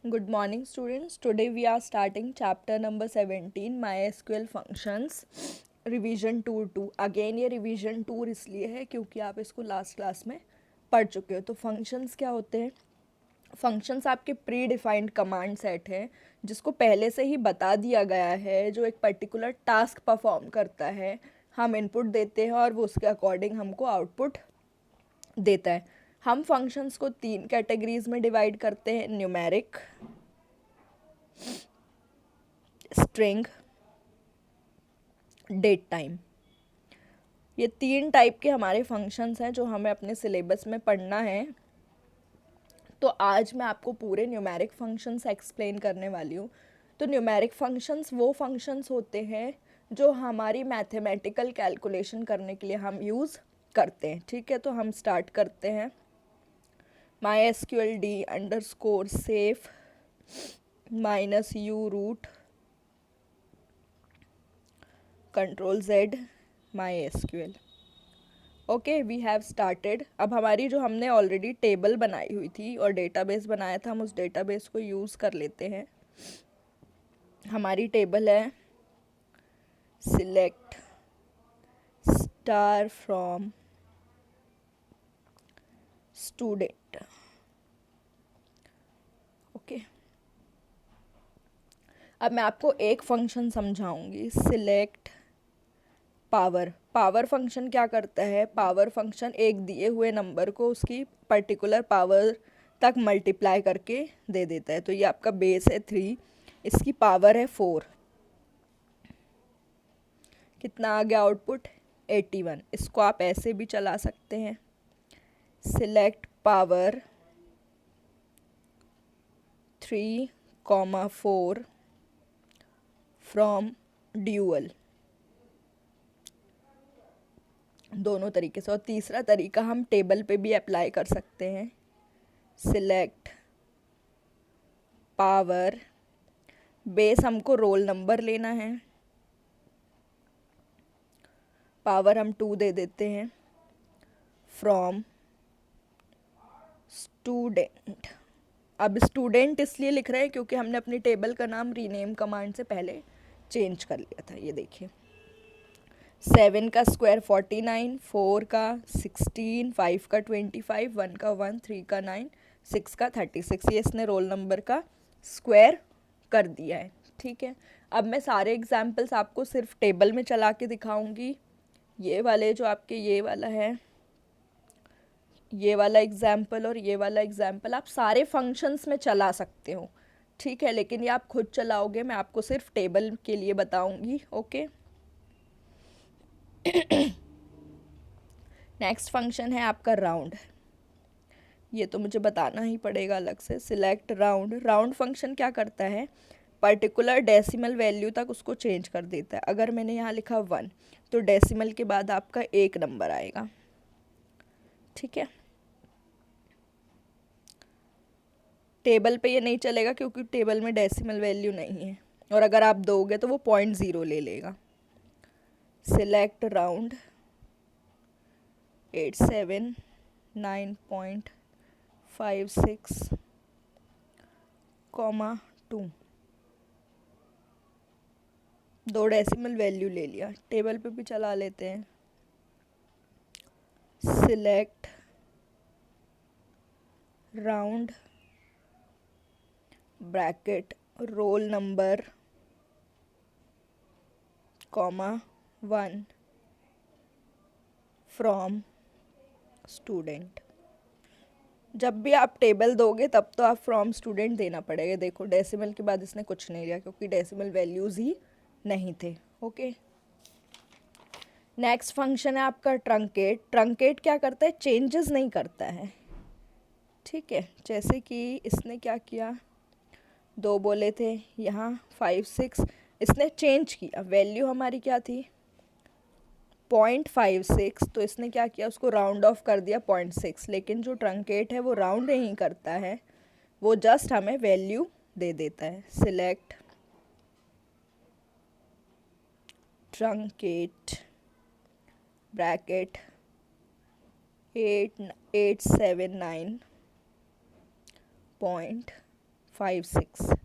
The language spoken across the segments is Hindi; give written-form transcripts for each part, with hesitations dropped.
Good morning, students. Today we are starting chapter number 17 MySQL functions revision 2 again ये revision 2 इसलिए है क्योंकि आप इसको लास्ट क्लास में पढ़ चुके हो। तो फंक्शंस क्या होते हैं? फंक्शंस आपके प्री डिफाइंड कमांड सेट है जिसको पहले से ही बता दिया गया है, जो एक पर्टिकुलर टास्क परफॉर्म करता है। हम इनपुट देते हैं और वो उसके अकॉर्डिंग हमको आउटपुट देता है। हम फंक्शंस को 3 कैटेगरीज में डिवाइड करते हैं, न्यूमेरिक, स्ट्रिंग, डेट टाइम। ये 3 टाइप के हमारे फंक्शंस हैं जो हमें अपने सिलेबस में पढ़ना है। तो आज मैं आपको पूरे न्यूमेरिक फंक्शंस एक्सप्लेन करने वाली हूँ। तो न्यूमेरिक फंक्शंस वो फंक्शंस होते हैं जो हमारी मैथमेटिकल कैलकुलेशन करने के लिए हम यूज़ करते हैं। ठीक है, तो हम स्टार्ट करते हैं। MySQLD_safe -u root Ctrl+Z MySQL। Okay, we have started. अब हमारी जो हमने ऑलरेडी टेबल बनाई हुई थी और डेटाबेस बनाया था, हम उस डेटाबेस को यूज़ कर लेते हैं। हमारी टेबल है select star from student. Okay, अब मैं आपको एक फंक्शन समझाऊंगी, सिलेक्ट पावर। पावर फंक्शन क्या करता है? पावर फंक्शन एक दिए हुए नंबर को उसकी पर्टिकुलर पावर तक मल्टीप्लाई करके दे देता है। तो ये आपका बेस है 3, इसकी पावर है 4। कितना आ गया आउटपुट? 81। इसको आप ऐसे भी चला सकते हैं, सिलेक्ट पावर 3,4 फ्रॉम ड्यूअल। दोनों तरीके से। और तीसरा तरीका हम टेबल पे भी अप्लाई कर सकते हैं, सिलेक्ट पावर, बेस हमको रोल नंबर लेना है, पावर हम 2 दे देते हैं, फ्रॉम स्टूडेंट। अब स्टूडेंट इसलिए लिख रहे हैं क्योंकि हमने अपनी टेबल का नाम रीनेम कमांड से पहले चेंज कर लिया था। ये देखिए, 7 का स्क्वायर 49, 4 का 16, 5 का 25, 1 का 1, 3 का 9, 6 का 36। ये इसने रोल नंबर का स्क्वायर कर दिया है। ठीक है, अब मैं सारे एग्जाम्पल्स आपको सिर्फ टेबल में चला के दिखाऊंगी। ये वाले जो आपके ये वाला है, ये वाला एग्जाम्पल और ये वाला एग्जाम्पल आप सारे फंक्शंस में चला सकते हो। ठीक है, लेकिन ये आप खुद चलाओगे, मैं आपको सिर्फ टेबल के लिए बताऊंगी। ओके, नेक्स्ट फंक्शन है आपका राउंड। ये तो मुझे बताना ही पड़ेगा अलग से, सिलेक्ट राउंड। राउंड फंक्शन क्या करता है? पर्टिकुलर डेसिमल वैल्यू तक उसको चेंज कर देता है। अगर मैंने यहाँ लिखा 1 तो डेसिमल के बाद आपका एक नंबर आएगा। ठीक है, टेबल पे ये नहीं चलेगा क्योंकि टेबल में डेसिमल वैल्यू नहीं है, और अगर आप दोगे तो वो 0.0 ले लेगा। Select round 879.56, 2। 2 डेसिमल वैल्यू ले लिया। टेबल पे भी चला लेते हैं, select round bracket roll number 1 from student. जब भी आप टेबल दोगे तब तो आप फ्रॉम स्टूडेंट देना पड़ेगा। देखो, डेसिमल के बाद इसने कुछ नहीं लिया क्योंकि डेसिमल वैल्यूज़ ही नहीं थे। ओके, नेक्स्ट फंक्शन है आपका ट्रंकेट। ट्रंकेट क्या करता है? चेंजेस नहीं करता है। ठीक है, जैसे कि इसने क्या किया, 2 बोले थे, यहाँ 5 6, इसने चेंज किया। वैल्यू हमारी क्या थी? 0.56, तो इसने क्या किया, उसको राउंड ऑफ कर दिया 0.6। लेकिन जो ट्रंकेट है वो राउंड नहीं करता है, वो जस्ट हमें वैल्यू दे देता है। Select truncate bracket 8879.56 5 6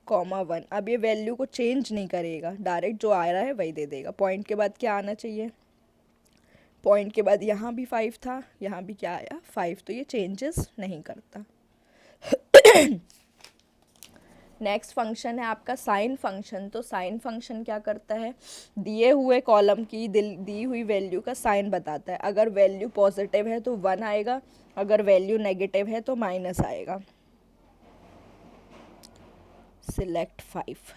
comma 1। अब ये वैल्यू को चेंज नहीं करेगा, डायरेक्ट जो आ रहा है वही दे देगा। पॉइंट के बाद क्या आना चाहिए, पॉइंट के बाद यहाँ भी 5 था, यहाँ भी क्या आया 5, तो ये चेंजेस नहीं करता। नेक्स्ट फंक्शन है आपका साइन फंक्शन। तो साइन फंक्शन क्या करता है, दिए हुए कॉलम की दी हुई वैल्यू का साइन बताता है। अगर वैल्यू पॉजिटिव है तो 1 आएगा, अगर वैल्यू नेगेटिव है तो माइनस आएगा। सिलेक्ट 5,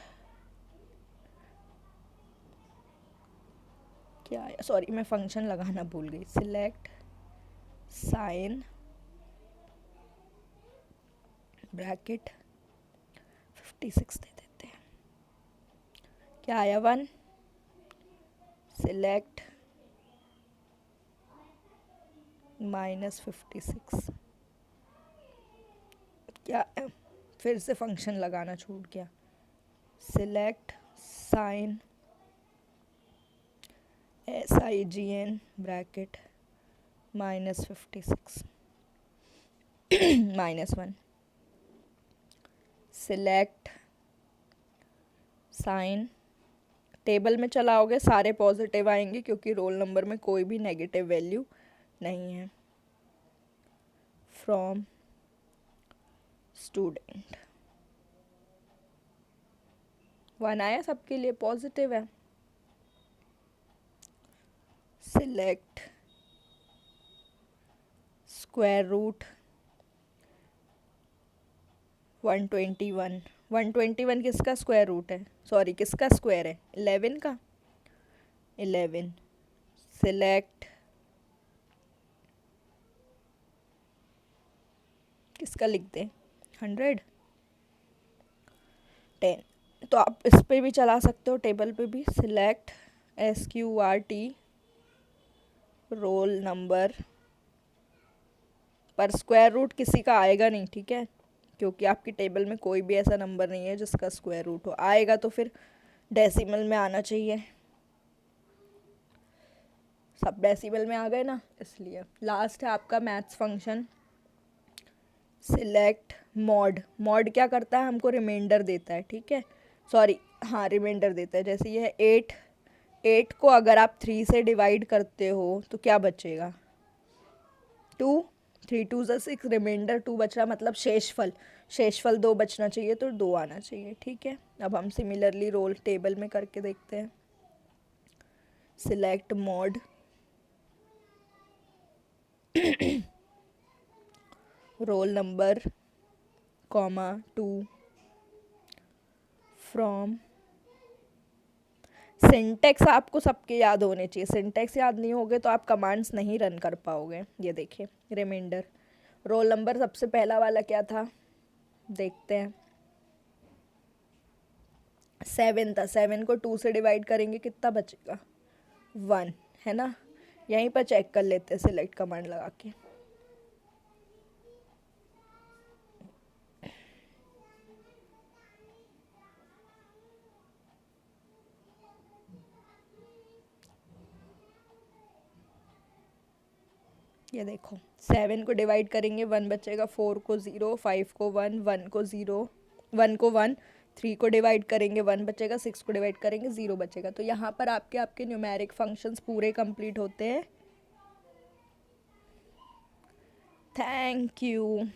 क्या आया, सॉरी मैं फंक्शन लगाना भूल गई। सिलेक्ट साइन ब्रैकेट 56 दे देते हैं, क्या आया 1। सिलेक्ट -56, क्या है, फिर से फंक्शन लगाना छूट गया। Select sign SIGN bracket -56 -1। Select sign, table में चलाओगे सारे पॉजिटिव आएंगे क्योंकि रोल नंबर में कोई भी नेगेटिव वैल्यू नहीं है। फ्रॉम स्टूडेंट 1 आया, सबके लिए पॉजिटिव है। Select square root 121। 121 किसका स्क्वायर रूट है, सॉरी किसका स्क्वायर है, 11 का, 11। सिलेक्ट किसका लिख दें 100 10। तो आप इस पे भी चला सकते हो, टेबल पे भी। सिलेक्ट SQRT रोल नंबर, पर स्क्वायर रूट किसी का आएगा नहीं, ठीक है, क्योंकि आपकी टेबल में कोई भी ऐसा नंबर नहीं है जिसका स्क्वायर रूट हो। आएगा तो फिर डेसिमल में आना चाहिए, सब डेसिमल में आ गए ना, इसलिए। लास्ट है आपका maths function. Select mod. Mod क्या करता है, हमको रिमाइंडर देता है, ठीक है, सॉरी हाँ रिमाइंडर देता है। जैसे ये है 8 को अगर आप 3 से डिवाइड करते हो तो क्या बचेगा 2, 3 2 6, रिमाइंडर 2 बच रहा, मतलब शेषफल 2 बचना चाहिए, तो 2 आना चाहिए, ठीक है। अब हम सिमिलरली रोल टेबल में करके देखते हैं। Select mod roll number comma 2 from, syntax आपको सबके याद होने चाहिए, सिंटेक्स याद नहीं होगे तो आप कमांड्स नहीं रन कर पाओगे। ये देखिए रिमाइंडर, रोल नंबर सबसे पहला वाला क्या था, देखते हैं 7 था, 7 को 2 से डिवाइड करेंगे कितना बचेगा 1, है ना। यहीं पर चेक कर लेते हैं सिलेक्ट कमांड लगा के। ये देखो 7 को डिवाइड करेंगे 1 बचेगा, 4 को 0, 5 को 1, 1 को 0, 1 को 1, 3 को डिवाइड करेंगे 1 बचेगा, 6 को डिवाइड करेंगे 0 बचेगा। तो यहाँ पर आपके न्यूमेरिक फंक्शंस पूरे कंप्लीट होते हैं। Thank you.